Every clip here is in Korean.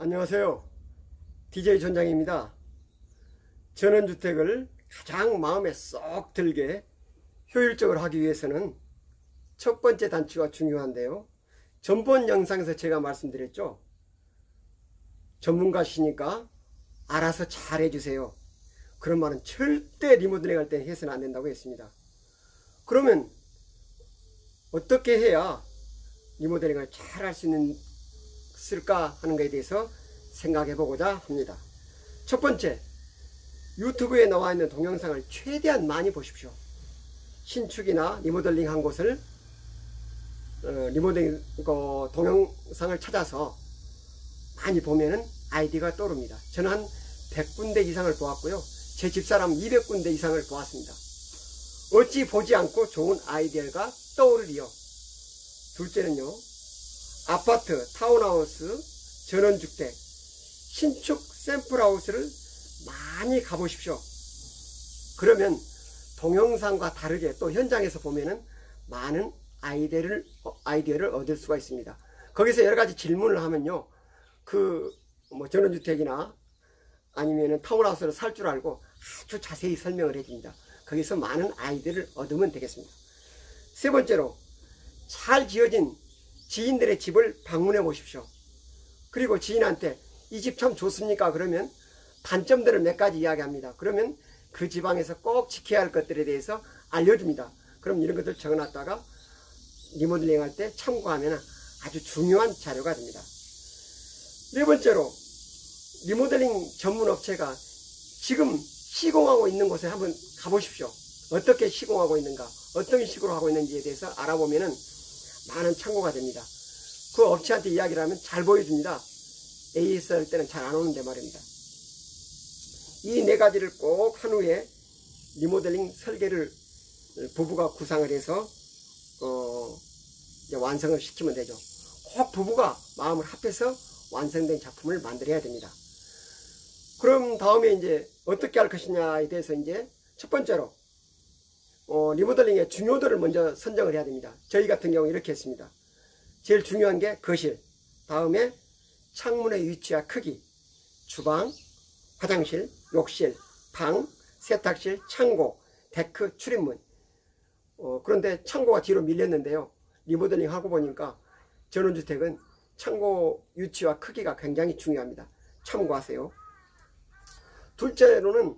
안녕하세요. DJ 전장입니다. 전원주택을 가장 마음에 쏙 들게 효율적으로 하기 위해서는 첫 번째 단추가 중요한데요. 전번 영상에서 제가 말씀드렸죠. 전문가시니까 알아서 잘 해주세요. 그런 말은 절대 리모델링 할 때 해서는 안 된다고 했습니다. 그러면 어떻게 해야 리모델링을 잘 할 수 있을까 하는 것에 대해서 생각해 보고자 합니다. 첫 번째, 유튜브에 나와 있는 동영상을 최대한 많이 보십시오. 신축이나 리모델링 한 곳을 리모델링 동영상을 찾아서 많이 보면은 아이디어가 떠오릅니다. 저는 한 100군데 이상을 보았고요. 제 집사람 200군데 이상을 보았습니다. 어찌 보지 않고 좋은 아이디어가 떠오르리요. 둘째는요, 아파트, 타운하우스, 전원주택, 신축 샘플하우스를 많이 가보십시오. 그러면 동영상과 다르게 또 현장에서 보면은 많은 아이디어를 얻을 수가 있습니다. 거기서 여러 가지 질문을 하면요, 전원주택이나 아니면은 타운하우스를 살 줄 알고 아주 자세히 설명을 해줍니다. 거기서 많은 아이디어를 얻으면 되겠습니다. 세 번째로, 잘 지어진 지인들의 집을 방문해 보십시오. 그리고 지인한테 이 집 참 좋습니까? 그러면 단점들을 몇 가지 이야기합니다. 그러면 그 지방에서 꼭 지켜야 할 것들에 대해서 알려줍니다. 그럼 이런 것들 적어놨다가 리모델링 할 때 참고하면 아주 중요한 자료가 됩니다. 네 번째로, 리모델링 전문 업체가 지금 시공하고 있는 곳에 한번 가보십시오. 어떻게 시공하고 있는가, 어떤 식으로 하고 있는지에 대해서 알아보면은 많은 참고가 됩니다. 그 업체한테 이야기를 하면 잘 보여줍니다. AS 할 때는 잘 안 오는데 말입니다. 이 네 가지를 꼭 한 후에 리모델링 설계를 부부가 구상을 해서 이제 완성을 시키면 되죠. 꼭 부부가 마음을 합해서 완성된 작품을 만들어야 됩니다. 그럼 다음에 이제 어떻게 할 것이냐에 대해서 이제 첫 번째로 리모델링의 중요도를 먼저 선정을 해야 됩니다. 저희 같은 경우 이렇게 했습니다. 제일 중요한 게 거실, 다음에 창문의 위치와 크기, 주방, 화장실, 욕실, 방, 세탁실, 창고, 데크, 출입문. 그런데 창고가 뒤로 밀렸는데요. 리모델링 하고 보니까 전원주택은 창고 위치와 크기가 굉장히 중요합니다. 참고하세요. 둘째로는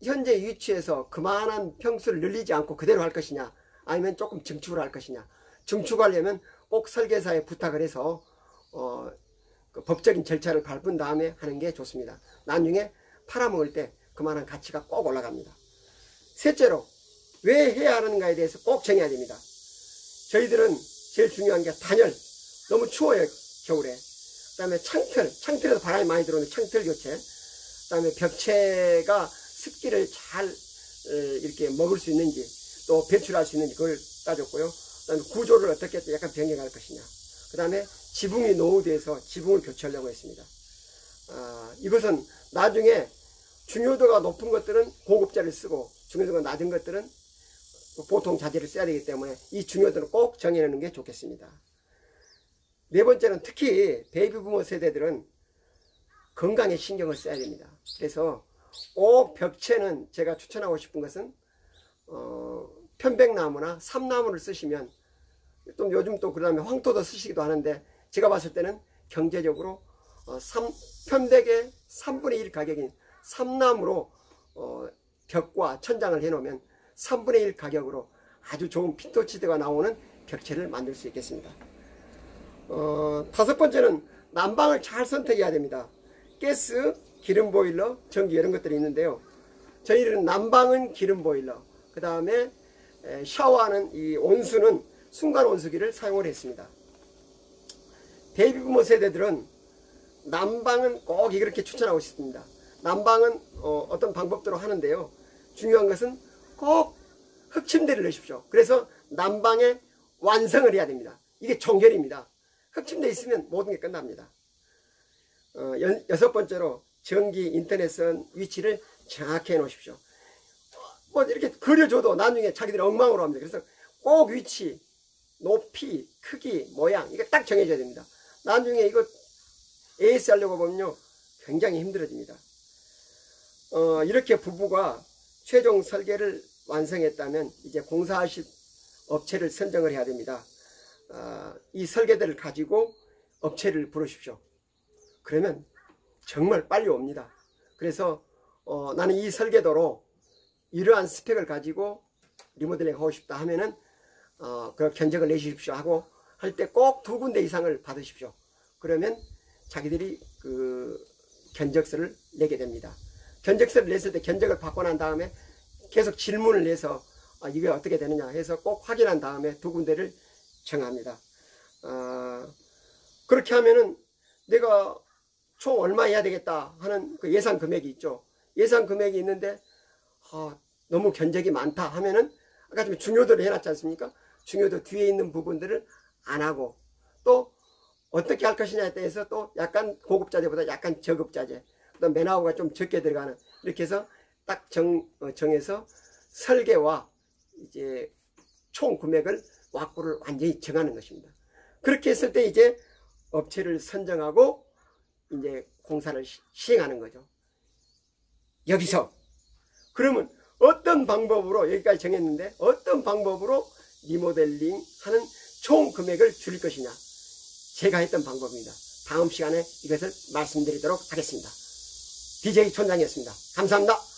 현재 위치에서 그만한 평수를 늘리지 않고 그대로 할 것이냐, 아니면 조금 증축을 할 것이냐. 증축하려면 꼭 설계사에 부탁을 해서 그 법적인 절차를 밟은 다음에 하는 게 좋습니다. 나중에 팔아먹을 때 그만한 가치가 꼭 올라갑니다. 셋째로, 왜 해야 하는가에 대해서 꼭 정해야 됩니다. 저희들은 제일 중요한 게 단열, 너무 추워요 겨울에. 그 다음에 창틀에서 바람이 많이 들어오는 창틀 교체, 그 다음에 벽체가 습기를 잘 이렇게 먹을 수 있는지, 또 배출할 수 있는지 그걸 따졌고요. 그 다음에 구조를 어떻게 약간 변경할 것이냐, 그 다음에 지붕이 노후돼서 지붕을 교체하려고 했습니다. 이것은 나중에 중요도가 높은 것들은 고급자를 쓰고 중요도가 낮은 것들은 보통 자재를 써야 되기 때문에 이 중요도는 꼭 정해놓는 게 좋겠습니다. 네 번째는 특히 베이비부머 세대들은 건강에 신경을 써야 됩니다. 그래서 꼭 벽체는 제가 추천하고 싶은 것은 편백나무나 삼나무를 쓰시면, 또 요즘 또 그 다음에 황토도 쓰시기도 하는데, 제가 봤을 때는 경제적으로 편백의 3분의 1 가격인 삼나무로 벽과 천장을 해놓으면 3분의 1 가격으로 아주 좋은 핀토치드가 나오는 벽체를 만들 수 있겠습니다. 다섯 번째는 난방을 잘 선택해야 됩니다. 가스, 기름 보일러, 전기 이런 것들이 있는데요. 저희는 난방은 기름 보일러, 그 다음에 샤워하는 이 온수는 순간 온수기를 사용을 했습니다. 베이비부머 세대들은 난방은 꼭 이렇게 추천하고 싶습니다. 난방은 어떤 방법대로 하는데요. 중요한 것은 꼭 흙침대를 넣으십시오. 그래서 난방의 완성을 해야 됩니다. 이게 종결입니다. 흙침대 있으면 모든 게 끝납니다. 여섯 번째로, 전기, 인터넷선 위치를 정확히 해 놓으십시오. 뭐 이렇게 그려줘도 나중에 자기들이 엉망으로 합니다. 그래서 꼭 위치, 높이, 크기, 모양 이거 딱 정해줘야 됩니다. 나중에 이거 에이스 하려고 보면요 굉장히 힘들어집니다. 이렇게 부부가 최종 설계를 완성했다면 이제 공사하실 업체를 선정을 해야 됩니다. 이 설계들을 가지고 업체를 부르십시오. 그러면 정말 빨리 옵니다. 그래서 나는 이 설계도로 이러한 스펙을 가지고 리모델링 하고 싶다 하면은 그 견적을 내주십시오 하고 할 때 꼭 2군데 이상을 받으십시오. 그러면 자기들이 그 견적서를 내게 됩니다. 견적서를 냈을 때 견적을 받고 난 다음에 계속 질문을 내서 이게 어떻게 되느냐 해서 꼭 확인한 다음에 2군데를 정합니다. 그렇게 하면은 내가 총 얼마 해야 되겠다 하는 그 예상 금액이 있죠. 예상 금액이 있는데 너무 견적이 많다 하면은 아까 좀 중요도를 해놨지 않습니까? 중요도 뒤에 있는 부분들을 안 하고 또 어떻게 할 것이냐에 대해서 또 약간 고급자재보다 약간 저급자재, 또 맨하우가 좀 적게 들어가는 이렇게 해서 딱 정해서 설계와 이제 총 금액을 왁구를 완전히 정하는 것입니다. 그렇게 했을 때 이제 업체를 선정하고 이제 공사를 시행하는 거죠. 여기서 그러면 어떤 방법으로 여기까지 정했는데 어떤 방법으로 리모델링 하는 총 금액을 줄일 것이냐, 제가 했던 방법입니다. 다음 시간에 이것을 말씀드리도록 하겠습니다. DJ 촌장이었습니다. 감사합니다.